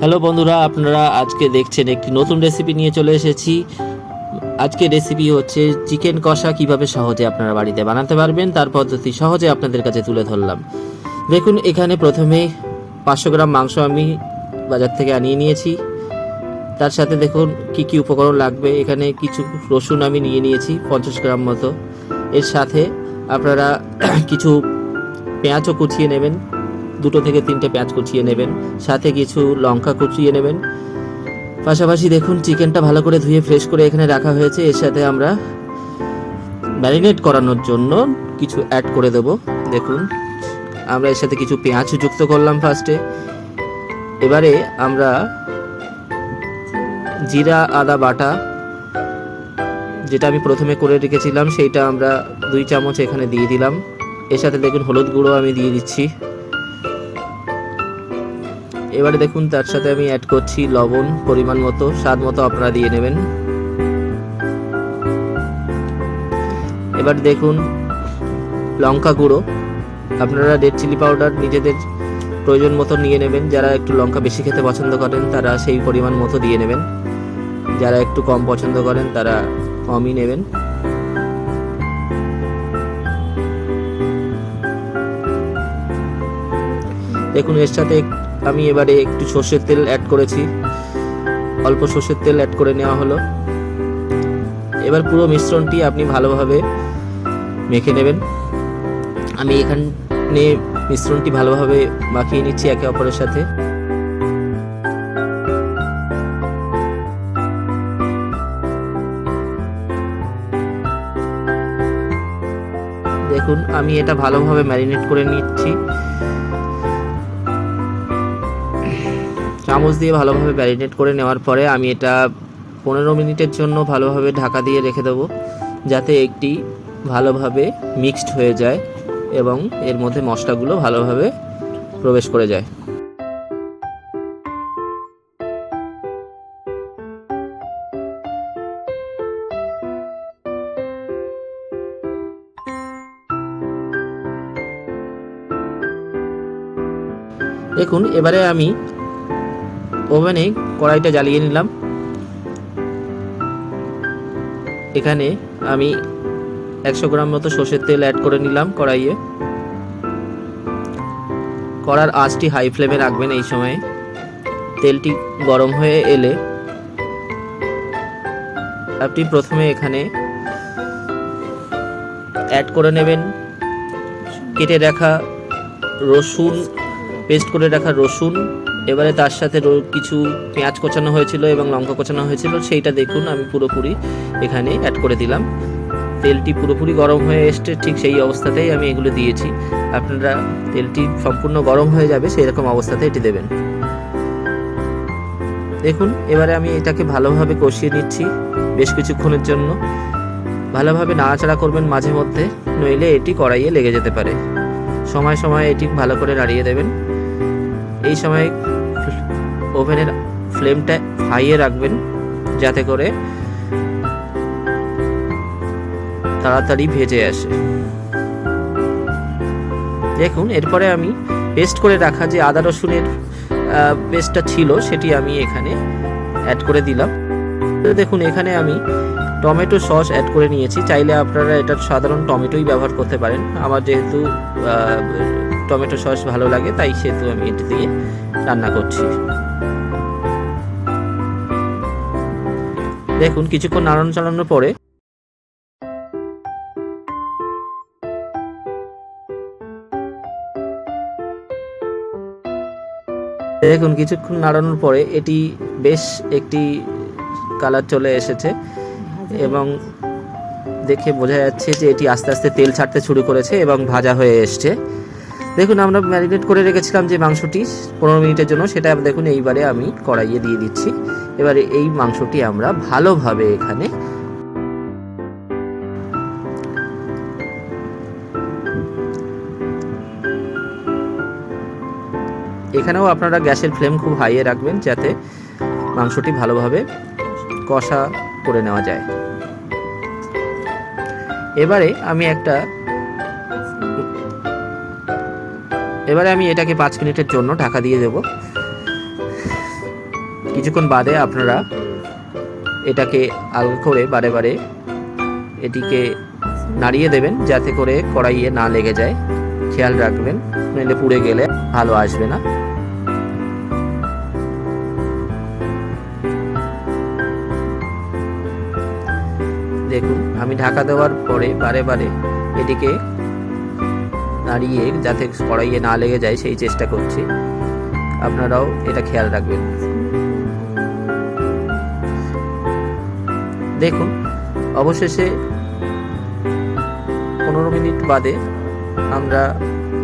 Hello বন্ধুরা, আপনারা আজকে দেখছেন একটি নতুন রেসিপি নিয়ে চলে এসেছি। আজকে রেসিপি হচ্ছে চিকেন কষা, কিভাবে সহজে আপনারা বাড়িতে বানাতে পারবেন তার পদ্ধতি সহজে আপনাদের কাছে তুলে ধরলাম। দেখুন, এখানে প্রথমে 500 গ্রাম মাংস আমি বাজার থেকে আনিয়ে নিয়েছি। তার সাথে দেখুন কি কি উপকরণ লাগবে। এখানে কিছু রসুন আমি নিয়ে নিয়েছি 50 গ্রাম মতো। এর সাথে আপনারা কিছু পেঁয়াজও কুচিয়ে নেবেন, 2 থেকে 3টে পেঁয়াজ কুচিয়ে নেবেন, সাথে কিছু লঙ্কা কুচিয়ে নেবেন। পাশাপাশি দেখুন চিকেনটা ভালো করে ধুয়ে ফ্রেশ করে এখানে রাখা হয়েছে। এর সাথে আমরা ম্যারিনেট করানোর জন্য কিছু অ্যাড করে দেব। দেখুন, আমরা এর সাথে কিছু পেঁয়াজ যুক্ত করলাম ফার্স্টে। এবারে আমরা জিরা আদা বাটা, যেটা আমি প্রথমে করে রেখেছিলাম, সেইটা আমরা 2 চামচ এখানে দিয়ে দিলাম। এর সাথে দেখুন হলুদ গুঁড়ো আমি দিয়ে দিচ্ছি। এবারে দেখুন তার সাথে আমি অ্যাড করছি লবণ পরিমাণ মতো, স্বাদ মতো আপনারা দিয়ে নেবেন। এবার দেখুন লঙ্কা গুঁড়ো, আপনারা রেড চিলি পাউডার নিজেদের প্রয়োজন মতো নিয়ে নেবেন। যারা একটু লঙ্কা বেশি খেতে পছন্দ করেন তারা সেই পরিমাণ মতো দিয়ে নেবেন, যারা একটু কম পছন্দ করেন তারা কমই নেবেন। দেখুন এর সাথে আমি এবারে একটু সর্ষের তেল অ্যাড করেছি, অল্প সর্ষের তেল অ্যাড করে নেওয়া হলো। এবার পুরো মিশ্রণটি আপনি ভালোভাবে মেখে নেবেন। আমি এখানে মিশ্রণটি ভালোভাবে মাখিয়ে নিচ্ছি একে অপরের সাথে। দেখুন আমি এটা ভালোভাবে ম্যারিনেট করে নিচ্ছি, চামচ দিয়ে ভালোভাবে ম্যারিনেট করে নেওয়ার পরে আমি এটা 15 মিনিটের জন্য ভালোভাবে ঢাকা দিয়ে রেখে দেবো, যাতে একটি ভালোভাবে মিক্সড হয়ে যায় এবং এর মধ্যে মশলাগুলো ভালোভাবে প্রবেশ করে যায়। দেখুন এবারে আমি ওভেনে কড়াইটা জ্বালিয়ে নিলাম। এখানে আমি 100 গ্রাম মতো সর্ষের তেল অ্যাড করে নিলাম কড়াইয়ে। কড়ার আঁচটি হাই ফ্লেমে রাখবেন। এই সময় তেলটি গরম হয়ে এলে আপনি প্রথমে এখানে অ্যাড করে নেবেন কেটে রাখা রসুন, পেস্ট করে রাখা রসুন। এবারে তার সাথে কিছু পেঁয়াজ কোচানো হয়েছিল এবং লঙ্কা কোচানো হয়েছিল, সেইটা দেখুন আমি পুরোপুরি এখানে অ্যাড করে দিলাম। তেলটি পুরোপুরি গরম হয়ে এসছে, ঠিক সেই অবস্থাতেই আমি এগুলো দিয়েছি। আপনারা তেলটি সম্পূর্ণ গরম হয়ে যাবে সেই রকম অবস্থাতে এটি দেবেন। দেখুন এবারে আমি এটাকে ভালোভাবে কষিয়ে নিচ্ছি বেশ কিছুক্ষণের জন্য। ভালোভাবে নাড়াচাড়া করবেন মাঝে মধ্যে, নইলে এটি কড়াইয়ে লেগে যেতে পারে। সময় সময় এটি ভালো করে নাড়িয়ে দেবেন। এই সময় ওভেনের ফ্লেমটা হাইয়ে রাখবেন, যাতে করে তাড়াতাড়ি ভেজে আসে। দেখুন এরপরে আমি পেস্ট করে রাখা যে আদা রসুনের পেস্টটা ছিল সেটি আমি এখানে অ্যাড করে দিলাম। দেখুন এখানে আমি টমেটো সস অ্যাড করে নিয়েছি। চাইলে আপনারা এটা সাধারণ টমেটোই ব্যবহার করতে পারেন। আমার যেহেতু টমেটো সস ভালো লাগে, তাই সেহেতু আমি এটি দিয়ে রান্না করছি। দেখুন কিছুক্ষণ নাড়ানো চালানোর পরে কিছুক্ষণ নাড়ানোর পরে এটি বেশ একটি কালার চলে এসেছে এবং দেখে বোঝা যাচ্ছে যে এটি আস্তে আস্তে তেল ছাড়তে শুরু করেছে এবং ভাজা হয়ে এসছে। দেখুন আমরা ম্যারিনেট করে রেখেছিলাম যে মাংসটি 15 মিনিটের জন্য, সেটা দেখুন এইবারে আমি কড়াইয়ে দিয়ে দিচ্ছি। এবারে এই মাংসটি আমরা ভালোভাবে এখানেও আপনারা গ্যাসের ফ্লেম খুব হাইয়ে রাখবেন, যাতে মাংসটি ভালোভাবে কষা করে নেওয়া যায়। এবারে আমি এটাকে 5 মিনিটের জন্য ঢাকা দিয়ে দেব। কিছুক্ষণ বাদে আপনারা এটাকে আলগা করে বারে বারে এটিকে নাড়িয়ে দেবেন, যাতে করে কড়াইয়ে না লেগে যায়। খেয়াল রাখবেন, নইলে পুড়ে গেলে ভালো আসবে না। দেখুন, আমি ঢাকা দেওয়ার পরে বারে বারে এটিকে নাড়িয়ে যাতে কড়াইয়ে না লেগে যায় সেই চেষ্টা করছি। আপনারাও এটা খেয়াল রাখবেন। দেখুন, অবশেষে 15 মিনিট বাদে আমরা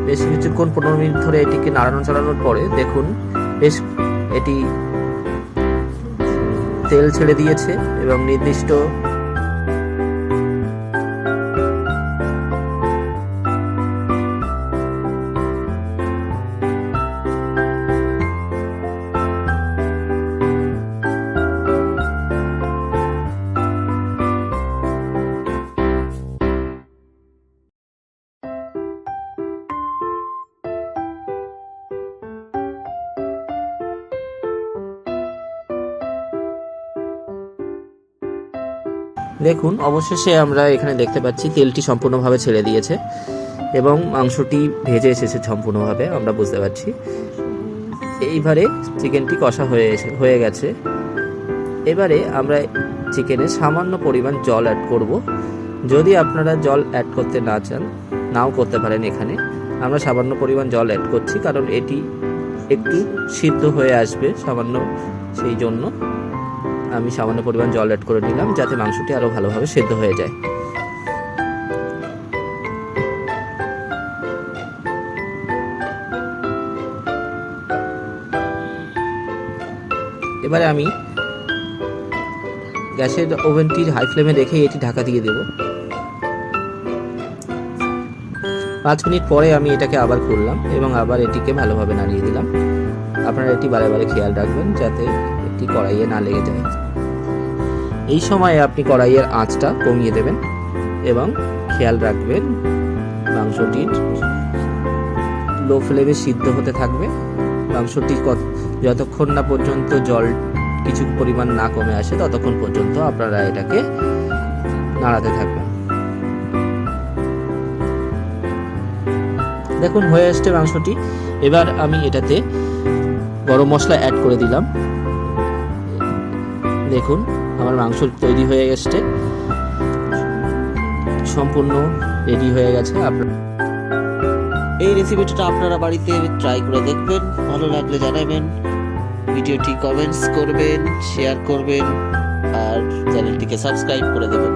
বেশ কিছুক্ষণ 15 মিনিট ধরে এটিকে নাড়ানো চালানোর পরে দেখুন বেশ এটি তেল ছেড়ে দিয়েছে এবং নির্দিষ্ট দেখুন, অবশেষে আমরা এখানে দেখতে পাচ্ছি তেলটি সম্পূর্ণভাবে ছেড়ে দিয়েছে এবং মাংসটি ভেজে এসেছে সম্পূর্ণভাবে, আমরা বুঝতে পারছি। এইবারে চিকেনটি কষা হয়ে গেছে। এবারে আমরা চিকেনে সামান্য পরিমাণ জল অ্যাড করব। যদি আপনারা জল অ্যাড করতে না চান, নাও করতে পারেন। এখানে আমরা সামান্য পরিমাণ জল অ্যাড করছি, কারণ এটি একটু সিদ্ধ হয়ে আসবে সামান্য, সেই জন্য আমি সামান্য পরিমাণ জল অ্যাড করে নিলাম, যাতে মাংসটি আরো ভালোভাবে সেদ্ধ হয়ে যায়। এবারে আমি গ্যাসের ওভেনটির হাই ফ্লেমে রেখে এটি ঢাকা দিয়ে দেব। 5 মিনিট পরে আমি এটাকে আবার খুললাম এবং আবার এটিকে ভালোভাবে নাড়িয়ে দিলাম। আপনারা এটি বারে বারে খেয়াল রাখবেন যাতে এটি কড়াইয়ে না লেগে যায়। এই সময়ে আপনি কড়াইয়ের আঁচটা কমিয়ে দেবেন এবং খেয়াল রাখবেন মাংসটির লো ফ্লেমে সিদ্ধ হতে থাকবে। মাংসটি যতক্ষণ না পর্যন্ত জল কিছু পরিমাণ না কমে আসে ততক্ষণ পর্যন্ত আপনারা এটাকে নাড়াতে থাকবেন। দেখুন, হয়ে আসছে মাংসটি। এবার আমি এটাতে গরম মশলা অ্যাড করে দিলাম। দেখুন, আমার মাংস তৈরি হয়ে গেছে, সম্পূর্ণ রেডি হয়ে গেছে। এই রেসিপিটা আপনারা বাড়িতে ট্রাই করে দেখবেন, ভালো লাগলে জানাবেন, ভিডিওটি কমেন্টস করবেন, শেয়ার করবেন আর চ্যানেলটিকে সাবস্ক্রাইব করে দেবেন।